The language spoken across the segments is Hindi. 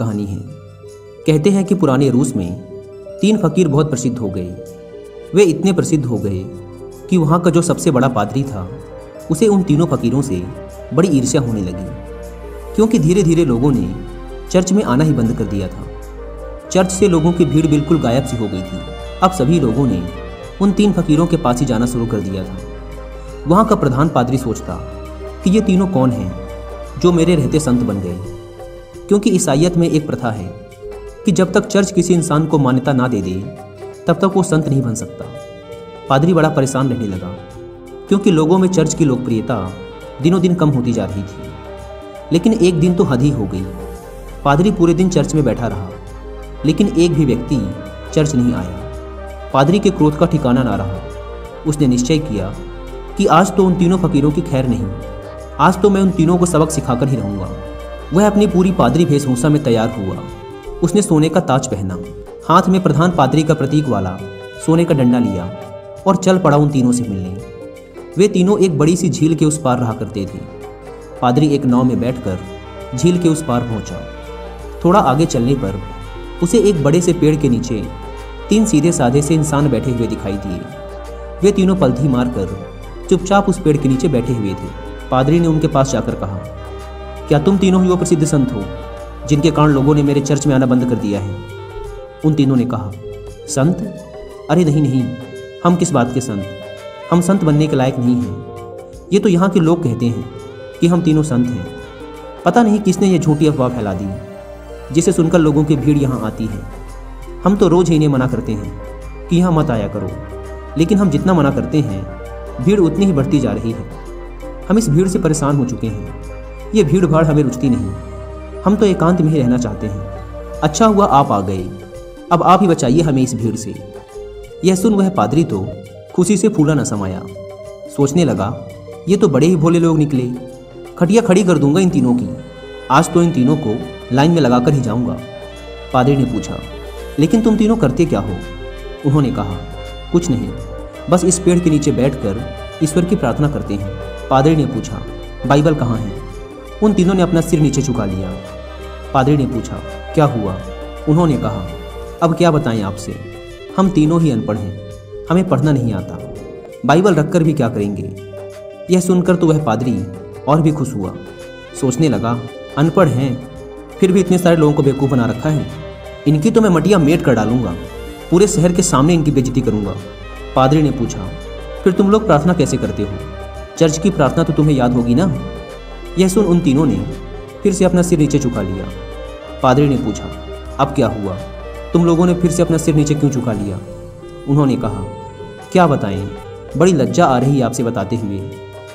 कहानी है। कहते हैं कि पुराने रूस में 3 फकीर बहुत प्रसिद्ध हो गए। वे इतने प्रसिद्ध हो गए कि वहाँ का जो सबसे बड़ा पादरी था उसे उन तीनों फकीरों से बड़ी ईर्ष्या होने लगी, क्योंकि धीरे धीरे लोगों ने चर्च में आना ही बंद कर दिया था। चर्च से लोगों की भीड़ बिल्कुल गायब सी हो गई थी। अब सभी लोगों ने उन 3 फकीरों के पास ही जाना शुरू कर दिया था। वहाँ का प्रधान पादरी सोचता कि ये तीनों कौन हैं जो मेरे रहते संत बन गए, क्योंकि ईसाईयत में एक प्रथा है कि जब तक चर्च किसी इंसान को मान्यता ना दे दे तब तक वो संत नहीं बन सकता। पादरी बड़ा परेशान रहने लगा, क्योंकि लोगों में चर्च की लोकप्रियता दिनों दिन कम होती जा रही थी। लेकिन एक दिन तो हद ही हो गई। पादरी पूरे दिन चर्च में बैठा रहा, लेकिन एक भी व्यक्ति चर्च नहीं आया। पादरी के क्रोध का ठिकाना ना रहा। उसने निश्चय किया कि आज तो उन तीनों फकीरों की खैर नहीं, आज तो मैं उन तीनों को सबक सिखाकर ही रहूँगा। वह अपनी पूरी पादरी वेशभूषा में तैयार हुआ। उसने सोने का ताज पहना, हाथ में प्रधान पादरी का प्रतीक वाला सोने का डंडा लिया और चल पड़ा उन तीनों से मिलने। वे तीनों एक बड़ी सी झील के उस पार रहा करते थे। पादरी एक नाव में बैठकर झील के उस पार पहुंचा। थोड़ा आगे चलने पर उसे एक बड़े से पेड़ के नीचे 3 सीधे साधे से इंसान बैठे हुए दिखाई दिए। वे तीनों पलथी मारकर चुपचाप उस पेड़ के नीचे बैठे हुए थे। पादरी ने उनके पास जाकर कहा, क्या तुम तीनों ही वो प्रसिद्ध संत हो जिनके कारण लोगों ने मेरे चर्च में आना बंद कर दिया है? उन तीनों ने कहा, संत? अरे नहीं नहीं, हम किस बात के संत? हम संत बनने के लायक नहीं हैं। ये तो यहाँ के लोग कहते हैं कि हम तीनों संत हैं। पता नहीं किसने ये झूठी अफवाह फैला दी, जिसे सुनकर लोगों की भीड़ यहाँ आती है। हम तो रोज़ ही इन्हें मना करते हैं कि यहाँ मत आया करो, लेकिन हम जितना मना करते हैं भीड़ उतनी ही बढ़ती जा रही है। हम इस भीड़ से परेशान हो चुके हैं। ये भीड़ भाड़ हमें रुचती नहीं। हम तो एकांत में ही रहना चाहते हैं। अच्छा हुआ आप आ गए, अब आप ही बचाइए हमें इस भीड़ से। यह सुन वह पादरी तो खुशी से फूला न समाया। सोचने लगा, ये तो बड़े ही भोले लोग निकले। खटिया खड़ी कर दूंगा इन तीनों की। आज तो इन तीनों को लाइन में लगाकर ही जाऊंगा। पादरी ने पूछा, लेकिन तुम तीनों करते क्या हो? उन्होंने कहा, कुछ नहीं, बस इस पेड़ के नीचे बैठकर ईश्वर की प्रार्थना करते हैं। पादरी ने पूछा, बाइबल कहाँ है? उन तीनों ने अपना सिर नीचे झुका लिया। पादरी ने पूछा, क्या हुआ? उन्होंने कहा, अब क्या बताएं आपसे, हम तीनों ही अनपढ़ हैं, हमें पढ़ना नहीं आता। बाइबल रखकर भी क्या करेंगे? यह सुनकर तो वह पादरी और भी खुश हुआ। सोचने लगा, अनपढ़ हैं फिर भी इतने सारे लोगों को बेवकूफ़ बना रखा है। इनकी तो मैं मटिया मेट कर डालूंगा, पूरे शहर के सामने इनकी बेइज्जती करूंगा। पादरी ने पूछा, फिर तुम लोग प्रार्थना कैसे करते हो? चर्च की प्रार्थना तो तुम्हें याद होगी ना? यह सुन उन तीनों ने फिर से अपना सिर नीचे झुका लिया। पादरी ने पूछा, अब क्या हुआ? तुम लोगों ने फिर से अपना सिर नीचे क्यों झुका लिया? उन्होंने कहा, क्या बताएं, बड़ी लज्जा आ रही है आपसे बताते हुए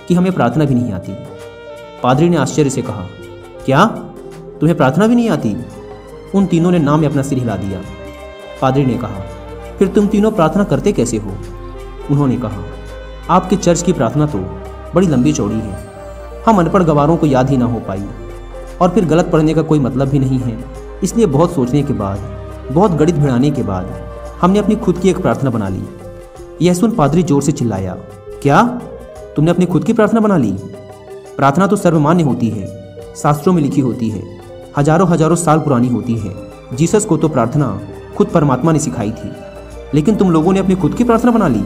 कि हमें प्रार्थना भी नहीं आती। पादरी ने आश्चर्य से कहा, क्या तुम्हें प्रार्थना भी नहीं आती? उन तीनों ने नाम में अपना सिर हिला दिया। पादरी ने कहा, फिर तुम तीनों प्रार्थना करते कैसे हो? उन्होंने कहा, आपके चर्च की प्रार्थना तो बड़ी लंबी चौड़ी है, हम अनपढ़ गवारों को याद ही ना हो पाई, और फिर गलत पढ़ने का कोई मतलब भी नहीं है। इसलिए बहुत सोचने के बाद, बहुत गणित भिड़ाने के बाद हमने अपनी खुद की एक प्रार्थना बना ली। यह सुन पादरी जोर से चिल्लाया, क्या तुमने अपनी खुद की प्रार्थना बना ली? प्रार्थना तो सर्वमान्य होती है, शास्त्रों में लिखी होती है, हजारों हजारों साल पुरानी होती है। जीसस को तो प्रार्थना खुद परमात्मा ने सिखाई थी, लेकिन तुम लोगों ने अपनी खुद की प्रार्थना बना ली।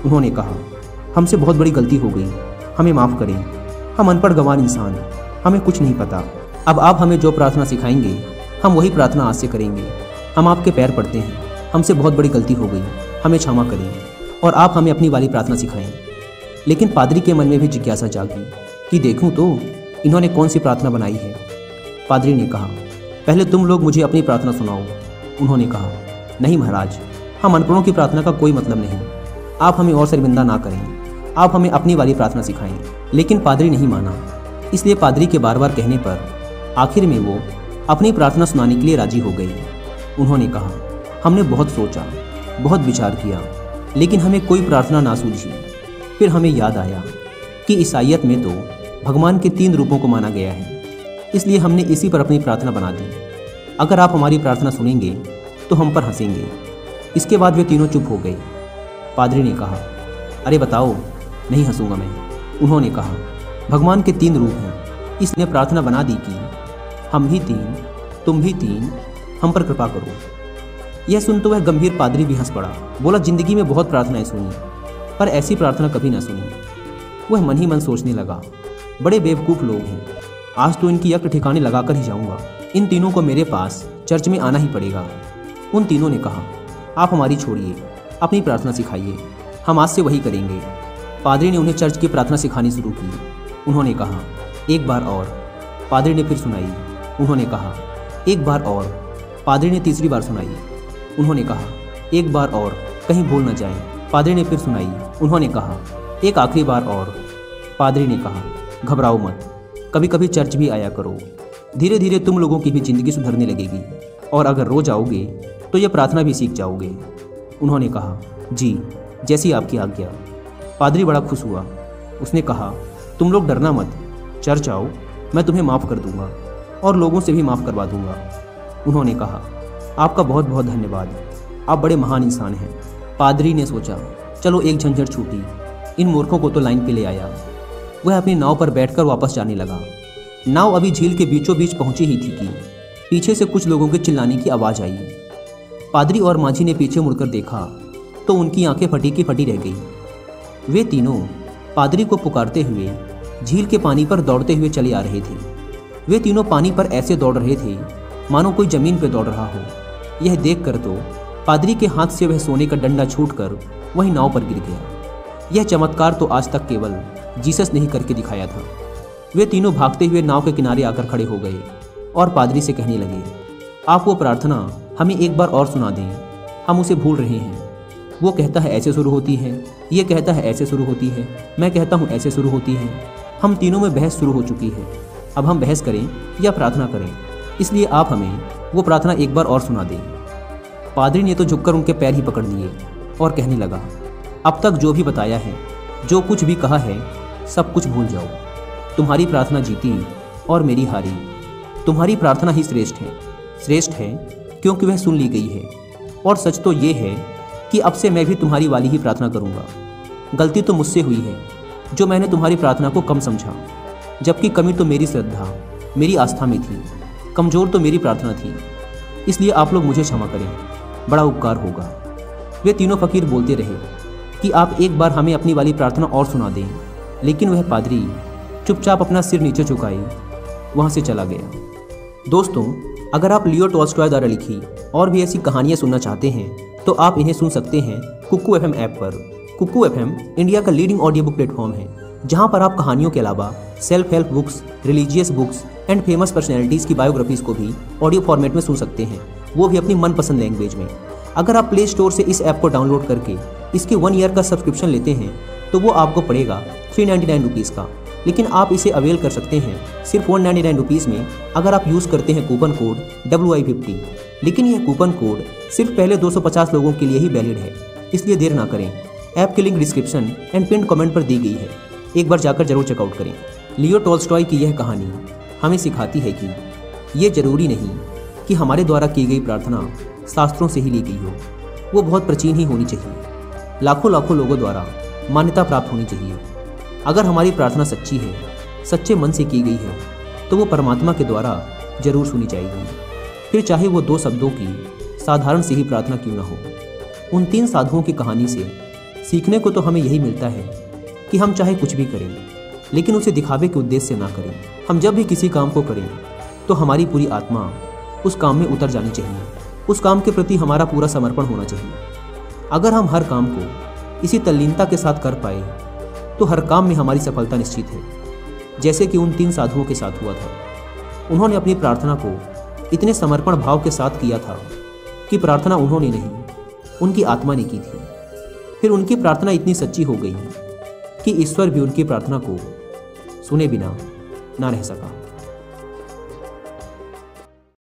उन्होंने कहा, हमसे बहुत बड़ी गलती हो गई, हमें माफ़ करें। हम अनपढ़ गंवार इंसान, हमें कुछ नहीं पता। अब आप हमें जो प्रार्थना सिखाएंगे हम वही प्रार्थना आज से करेंगे। हम आपके पैर पड़ते हैं, हमसे बहुत बड़ी गलती हो गई, हमें क्षमा करें और आप हमें अपनी वाली प्रार्थना सिखाएं। लेकिन पादरी के मन में भी जिज्ञासा जागी कि देखूं तो इन्होंने कौन सी प्रार्थना बनाई है। पादरी ने कहा, पहले तुम लोग मुझे अपनी प्रार्थना सुनाओ। उन्होंने कहा, नहीं महाराज, हम अनपढ़ों की प्रार्थना का कोई मतलब नहीं, आप हमें और शर्मिंदा ना करें, आप हमें अपनी वाली प्रार्थना सिखाएं। लेकिन पादरी नहीं माना, इसलिए पादरी के बार बार कहने पर आखिर में वो अपनी प्रार्थना सुनाने के लिए राजी हो गई। उन्होंने कहा, हमने बहुत सोचा, बहुत विचार किया, लेकिन हमें कोई प्रार्थना ना सूझी। फिर हमें याद आया कि ईसाईयत में तो भगवान के 3 रूपों को माना गया है, इसलिए हमने इसी पर अपनी प्रार्थना बना दी। अगर आप हमारी प्रार्थना सुनेंगे तो हम पर हंसेंगे। इसके बाद वे तीनों चुप हो गए। पादरी ने कहा, अरे बताओ, नहीं हंसूंगा मैं। उन्होंने कहा, भगवान के 3 रूप हैं, इसने प्रार्थना बना दी कि हम ही 3 तुम भी 3 हम पर कृपा करो। यह सुन तो वह गंभीर पादरी भी हंस पड़ा। बोला, जिंदगी में बहुत प्रार्थनाएं सुनी, पर ऐसी प्रार्थना कभी ना सुनी। वह मन ही मन सोचने लगा, बड़े बेवकूफ़ लोग हैं, आज तो इनकी अक्ल ठिकाने लगा कर ही जाऊंगा। इन तीनों को मेरे पास चर्च में आना ही पड़ेगा। उन तीनों ने कहा, आप हमारी छोड़िए, अपनी प्रार्थना सिखाइए, हम आज से वही करेंगे। पादरी ने उन्हें चर्च की प्रार्थना सिखानी शुरू की। उन्होंने कहा, एक बार और। पादरी ने फिर सुनाई। उन्होंने कहा, एक बार और। पादरी ने तीसरी बार सुनाई। उन्होंने कहा, एक बार और, कहीं भूल न जाएं। पादरी ने फिर सुनाई। उन्होंने कहा, एक आखिरी बार और। पादरी ने कहा, घबराओ मत, कभी कभी चर्च भी आया करो, धीरे धीरे तुम लोगों की भी जिंदगी सुधरने लगेगी, और अगर रोज आओगे तो यह प्रार्थना भी सीख जाओगे। उन्होंने कहा, जी, जैसी आपकी आज्ञा। पादरी बड़ा खुश हुआ। उसने कहा, तुम लोग डरना मत, चर्च आओ, मैं तुम्हें माफ़ कर दूंगा और लोगों से भी माफ़ करवा दूंगा। उन्होंने कहा, आपका बहुत बहुत धन्यवाद, आप बड़े महान इंसान हैं। पादरी ने सोचा, चलो एक झंझट छूटी, इन मूर्खों को तो लाइन पे ले आया। वह अपनी नाव पर बैठकर वापस जाने लगा। नाव अभी झील के बीचों बीच पहुंची ही थी कि पीछे से कुछ लोगों के चिल्लाने की आवाज़ आई। पादरी और माझी ने पीछे मुड़कर देखा तो उनकी आंखें फटी की फटी रह गई। वे तीनों पादरी को पुकारते हुए झील के पानी पर दौड़ते हुए चले आ रहे थे। वे तीनों पानी पर ऐसे दौड़ रहे थे मानो कोई जमीन पर दौड़ रहा हो। यह देखकर तो पादरी के हाथ से वह सोने का डंडा छूटकर वहीं नाव पर गिर गया। यह चमत्कार तो आज तक केवल जीसस ने ही करके दिखाया था। वे तीनों भागते हुए नाव के किनारे आकर खड़े हो गए और पादरी से कहने लगे, आप वो प्रार्थना हमें एक बार और सुना दें, हम उसे भूल रहे हैं। वो कहता है ऐसे शुरू होती है, ये कहता है ऐसे शुरू होती है, मैं कहता हूँ ऐसे शुरू होती है। हम तीनों में बहस शुरू हो चुकी है। अब हम बहस करें या प्रार्थना करें, इसलिए आप हमें वो प्रार्थना एक बार और सुना दें। पादरी ने तो झुककर उनके पैर ही पकड़ लिए और कहने लगा, अब तक जो भी बताया है, जो कुछ भी कहा है, सब कुछ भूल जाओ। तुम्हारी प्रार्थना जीती और मेरी हारी। तुम्हारी प्रार्थना ही श्रेष्ठ है। श्रेष्ठ है क्योंकि वह सुन ली गई है, और सच तो ये है कि अब से मैं भी तुम्हारी वाली ही प्रार्थना करूँगा। गलती तो मुझसे हुई है जो मैंने तुम्हारी प्रार्थना को कम समझा, जबकि कमी तो मेरी श्रद्धा, मेरी आस्था में थी, कमज़ोर तो मेरी प्रार्थना थी। इसलिए आप लोग मुझे क्षमा करें, बड़ा उपकार होगा। वे तीनों फकीर बोलते रहे कि आप एक बार हमें अपनी वाली प्रार्थना और सुना दें, लेकिन वह पादरी चुपचाप अपना सिर नीचे झुकाए वहाँ से चला गया। दोस्तों, अगर आप लियो टॉल्स्टॉय द्वारा लिखी और भी ऐसी कहानियाँ सुनना चाहते हैं तो आप इन्हें सुन सकते हैं कुक्कू FM ऐप पर। कुक्कू FM इंडिया का लीडिंग ऑडियो बुक प्लेटफॉर्म है, जहाँ पर आप कहानियों के अलावा self help books, religious books and famous personalities की बायोग्राफीज़ को भी ऑडियो फॉर्मेट में सुन सकते हैं, वो भी अपनी मनपसंद लैंग्वेज में। अगर आप प्ले स्टोर से इस ऐप को डाउनलोड करके इसके 1 ईयर का सब्सक्रिप्शन लेते हैं तो वो आपको पड़ेगा 399 रुपीज़ का, लेकिन आप इसे अवेल कर सकते हैं सिर्फ 199 रुपीज़ में अगर आप यूज़ करते हैं कूपन कोड WI50। लेकिन यह कूपन कोड सिर्फ पहले 250 लोगों के लिए ही वैलिड है, इसलिए देर ना करें। ऐप की link description and pin comment पर दी गई है, एक बार जाकर जरूर चेकआउट करें। लियो टॉल्स्टॉय की यह कहानी हमें सिखाती है कि ये जरूरी नहीं कि हमारे द्वारा की गई प्रार्थना शास्त्रों से ही ली गई हो, वो बहुत प्राचीन ही होनी चाहिए, लाखों लाखों लोगों द्वारा मान्यता प्राप्त होनी चाहिए। अगर हमारी प्रार्थना सच्ची है, सच्चे मन से की गई है, तो वो परमात्मा के द्वारा जरूर सुनी जाएगी, फिर चाहे वो 2 शब्दों की साधारण सी ही प्रार्थना क्यों ना हो। उन 3 साधुओं की कहानी से सीखने को तो हमें यही मिलता है कि हम चाहे कुछ भी करें, लेकिन उसे दिखावे के उद्देश्य से ना करें। हम जब भी किसी काम को करें तो हमारी पूरी आत्मा उस काम में उतर जानी चाहिए, उस काम के प्रति हमारा पूरा समर्पण होना चाहिए। अगर हम हर काम को इसी तल्लीनता के साथ कर पाए तो हर काम में हमारी सफलता निश्चित है, जैसे कि उन 3 साधुओं के साथ हुआ था। उन्होंने अपनी प्रार्थना को इतने समर्पण भाव के साथ किया था कि प्रार्थना उन्होंने नहीं, उनकी आत्मा ने की थी। फिर उनकी प्रार्थना इतनी सच्ची हो गई कि ईश्वर भी उनकी प्रार्थना को सुने बिना ना रह सका।